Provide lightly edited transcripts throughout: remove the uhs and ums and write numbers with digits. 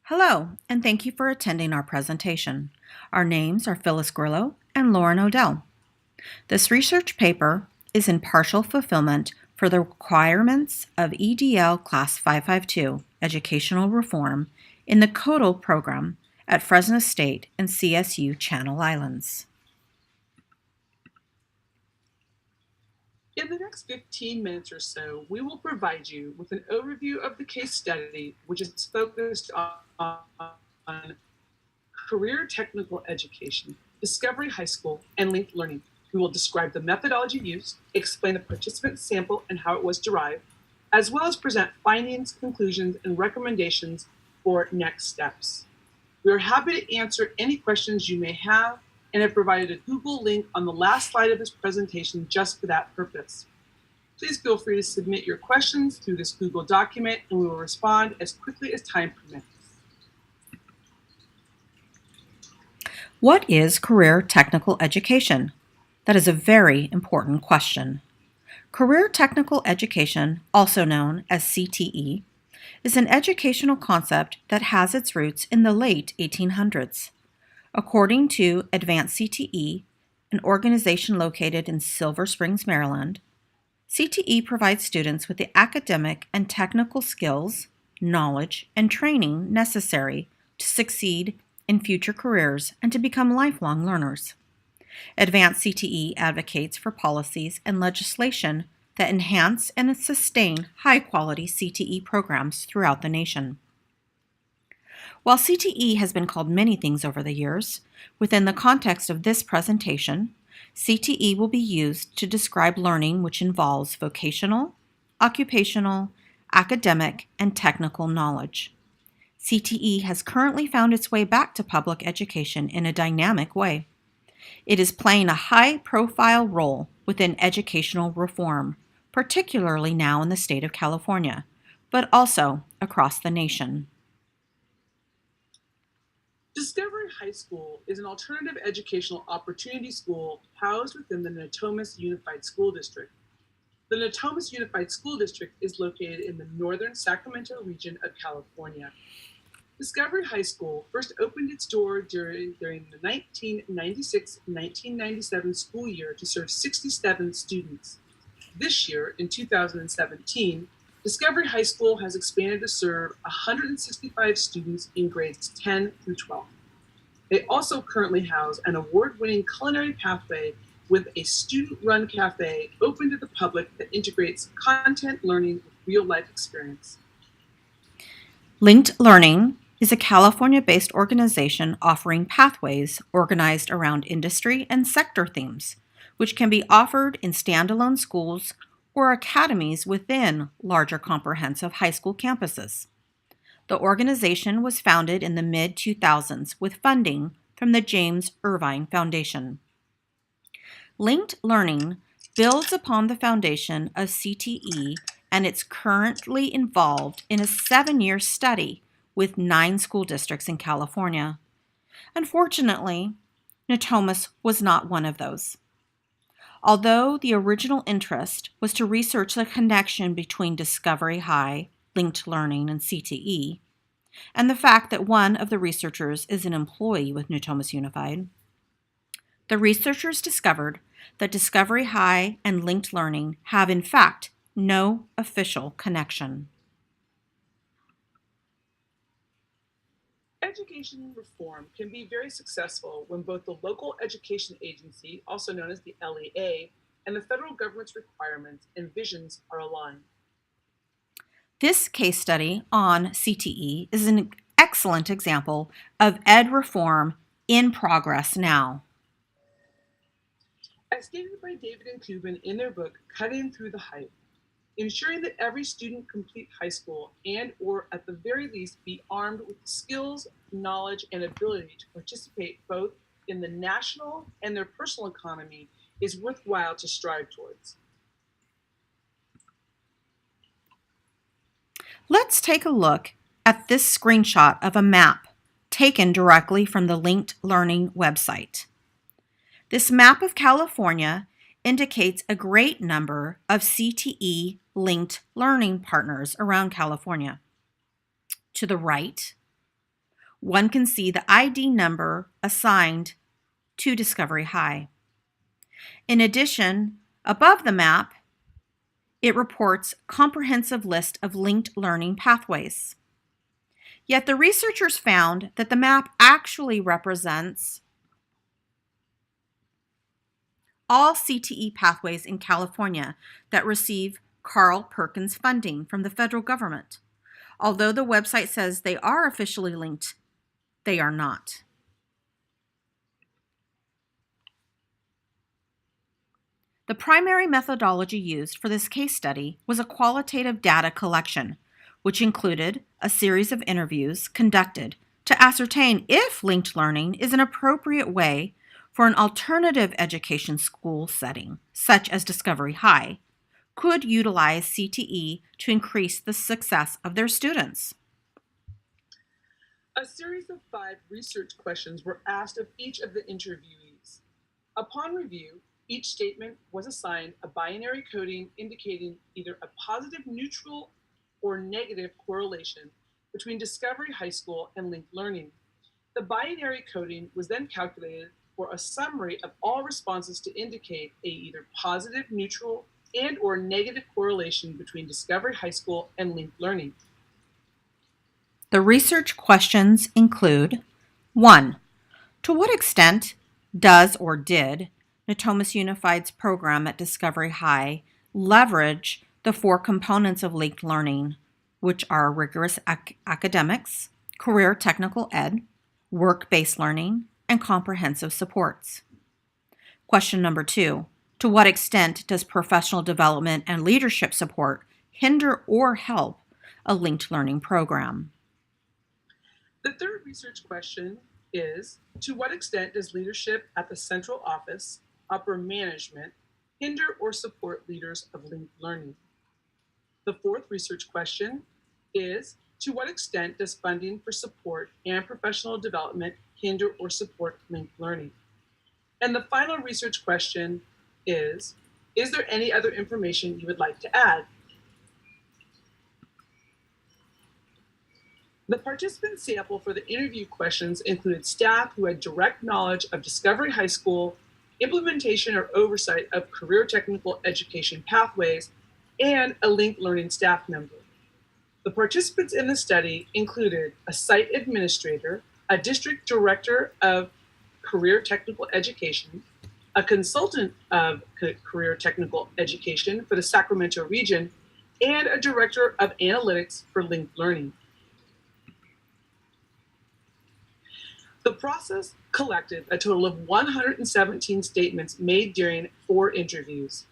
Hello, and thank you for attending our presentation. Our names are Phyllis Grillo and Lauren Odell. This research paper is in partial fulfillment for the requirements of EDL Class 552, Educational Reform, in the CODAL program at Fresno State and CSU Channel Islands. In the next 15 minutes or so, we will provide you with an overview of the case study, which is focused on career technical education, Discovery High School, and linked learning. We will describe the methodology used, explain the participant sample and how it was derived, as well as present findings, conclusions, and recommendations for next steps. We are happy to answer any questions you may have and have provided a Google link on the last slide of this presentation just for that purpose. Please feel free to submit your questions through this Google document and we will respond as quickly as time permits. What is career technical education? That is a very important question. Career technical education, also known as CTE, is an educational concept that has its roots in the late 1800s. According to Advanced CTE, an organization located in Silver Springs, Maryland, CTE provides students with the academic and technical skills, knowledge, and training necessary to succeed in future careers and to become lifelong learners. Advanced CTE advocates for policies and legislation that enhance and sustain high-quality CTE programs throughout the nation. While CTE has been called many things over the years, within the context of this presentation, CTE will be used to describe learning which involves vocational, occupational, academic, and technical knowledge. CTE has currently found its way back to public education in a dynamic way. It is playing a high-profile role within educational reform, particularly now in the state of California, but also across the nation. Discovery High School is an alternative educational opportunity school housed within the Natomas Unified School District. The Natomas Unified School District is located in the northern Sacramento region of California. Discovery High School first opened its door during the 1996-1997 school year to serve 67 students. This year, in 2017, Discovery High School has expanded to serve 165 students in grades 10 through 12. They also currently house an award-winning culinary pathway with a student-run cafe open to the public that integrates content learning with real-life experience. Linked Learning is a California-based organization offering pathways organized around industry and sector themes, which can be offered in standalone schools or academies within larger comprehensive high school campuses. The organization was founded in the mid-2000s with funding from the James Irvine Foundation. Linked Learning builds upon the foundation of CTE and it's currently involved in a 7-year study with 9 school districts in California. Unfortunately, Natomas was not one of those. Although the original interest was to research the connection between Discovery High, Linked Learning, and CTE, and the fact that one of the researchers is an employee with Natomas Unified, the researchers discovered that Discovery High and Linked Learning have in fact no official connection. Education reform can be very successful when both the local education agency, also known as the LEA, and the federal government's requirements and visions are aligned. This case study on CTE is an excellent example of ed reform in progress now. As stated by David and Cuban in their book, Cutting Through the Hype, ensuring that every student complete high school and or at the very least be armed with the skills, knowledge, and ability to participate both in the national and their personal economy is worthwhile to strive towards. Let's take a look at this screenshot of a map taken directly from the Linked Learning website. This map of California indicates a great number of CTE linked learning partners around California. To the right one can see the ID number assigned to Discovery High. In addition, above the map, it reports a comprehensive list of linked learning pathways. Yet the researchers found that the map actually represents all CTE pathways in California that receive Carl Perkins funding from the federal government. Although the website says they are officially linked, they are not. The primary methodology used for this case study was a qualitative data collection, which included a series of interviews conducted to ascertain if linked learning is an appropriate way for an alternative education school setting, such as Discovery High, could utilize CTE to increase the success of their students. A series of 5 research questions were asked of each of the interviewees. Upon review, each statement was assigned a binary coding indicating either a positive, neutral, or negative correlation between Discovery High School and linked learning. The binary coding was then calculated for a summary of all responses to indicate a either positive, neutral, and or negative correlation between Discovery High School and linked learning. The research questions include 1. To what extent does or did Natomas Unified's program at Discovery High leverage the 4 components of linked learning, which are rigorous academics, career technical ed, work-based learning, and comprehensive supports? Question number 2. To what extent does professional development and leadership support hinder or help a linked learning program? The third research question is, to what extent does leadership at the central office, upper management, hinder or support leaders of linked learning? The fourth research question is, to what extent does funding for support and professional development hinder or support linked learning? And the final research question is there any other information you would like to add? The participant sample for the interview questions included staff who had direct knowledge of Discovery High School, implementation or oversight of career technical education pathways, and a linked learning staff member. The participants in the study included a site administrator, a district director of career technical education, a consultant of career technical education for the Sacramento region, and a director of analytics for linked learning. The process collected a total of 117 statements made during 4 interviews.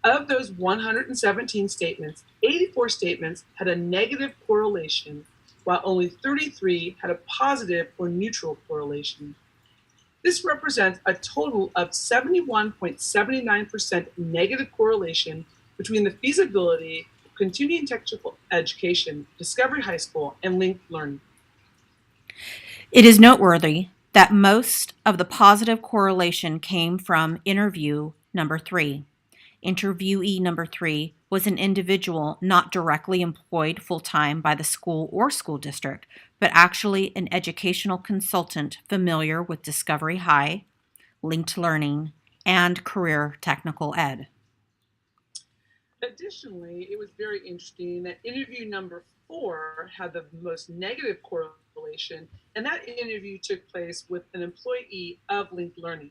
Of those 117 statements, 84 statements had a negative correlation, while only 33 had a positive or neutral correlation. This represents a total of 71.79% negative correlation between the feasibility of continuing technical education, Discovery High School, and linked learning. It is noteworthy that most of the positive correlation came from interview number 3. Interviewee number 3 was an individual not directly employed full-time by the school or school district, but actually an educational consultant familiar with Discovery High, linked learning, and career technical ed. Additionally, it was very interesting that interview number 4 had the most negative correlation, and that interview took place with an employee of linked learning.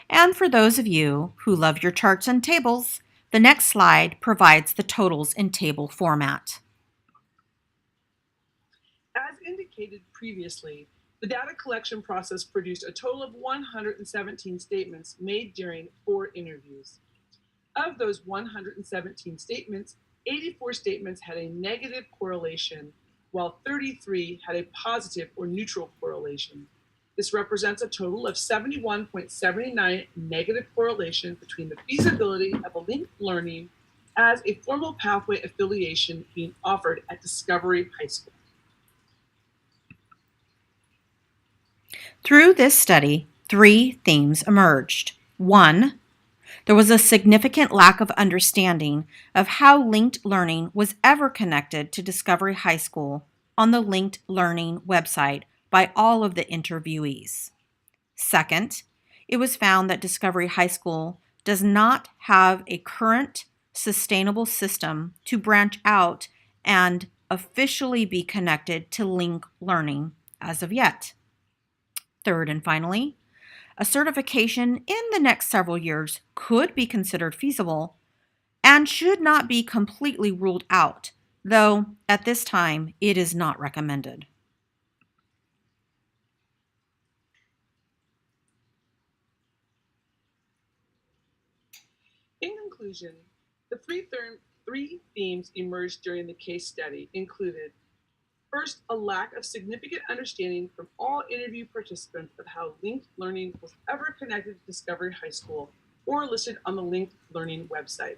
And for those of you who love your charts and tables, the next slide provides the totals in table format. As indicated previously, the data collection process produced a total of 117 statements made during 4 interviews. Of those 117 statements, 84 statements had a negative correlation, while 33 had a positive or neutral correlation. This represents a total of 71.79 negative correlation between the feasibility of a linked learning as a formal pathway affiliation being offered at Discovery High School. Through this study, 3 themes emerged. 1, there was a significant lack of understanding of how linked learning was ever connected to Discovery High School on the linked learning website by all of the interviewees. Second, it was found that Discovery High School does not have a current sustainable system to branch out and officially be connected to linked learning as of yet. Third and finally, a certification in the next several years could be considered feasible and should not be completely ruled out, though at this time it is not recommended. In conclusion, the three themes emerged during the case study included: first, a lack of significant understanding from all interview participants of how linked learning was ever connected to Discovery High School or listed on the linked learning website.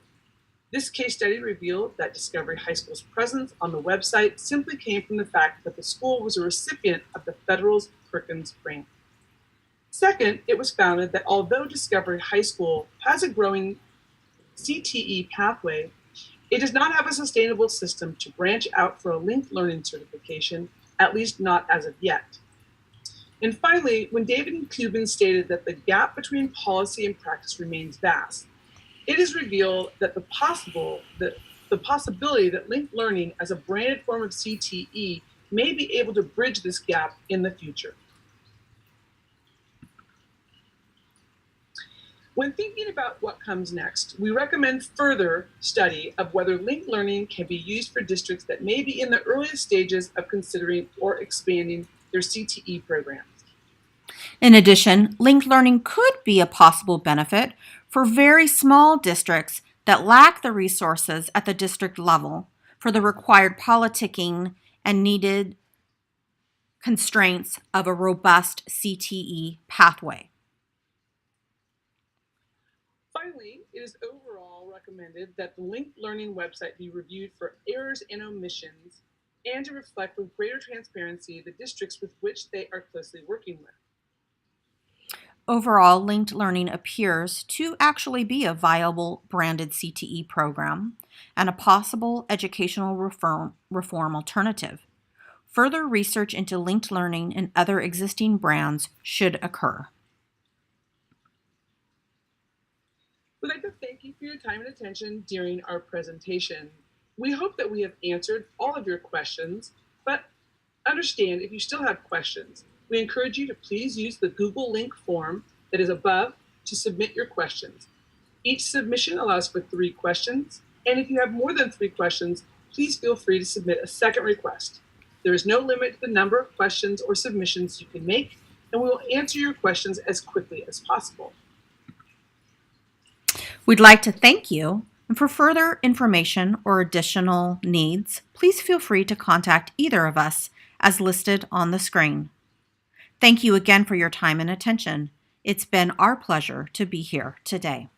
This case study revealed that Discovery High School's presence on the website simply came from the fact that the school was a recipient of the federal's Perkins grant. Second, it was found that although Discovery High School has a growing CTE pathway, it does not have a sustainable system to branch out for a linked learning certification, at least not as of yet. And finally, when David and Cuban stated that the gap between policy and practice remains vast, it is revealed that the possibility that linked learning as a branded form of CTE may be able to bridge this gap in the future. When thinking about what comes next, we recommend further study of whether linked learning can be used for districts that may be in the earliest stages of considering or expanding their CTE programs. In addition, linked learning could be a possible benefit for very small districts that lack the resources at the district level for the required politicking and needed constraints of a robust CTE pathway. Finally, it is overall recommended that the linked learning website be reviewed for errors and omissions and to reflect with greater transparency the districts with which they are closely working with. Overall, linked learning appears to actually be a viable branded CTE program and a possible educational reform alternative. Further research into linked learning and other existing brands should occur. We'd like to thank you for your time and attention during our presentation. We hope that we have answered all of your questions, but understand if you still have questions, we encourage you to please use the Google link form that is above to submit your questions. Each submission allows for 3 questions, and if you have more than 3 questions, please feel free to submit a second request. There is no limit to the number of questions or submissions you can make, and we will answer your questions as quickly as possible. We'd like to thank you, and for further information or additional needs, please feel free to contact either of us as listed on the screen. Thank you again for your time and attention. It's been our pleasure to be here today.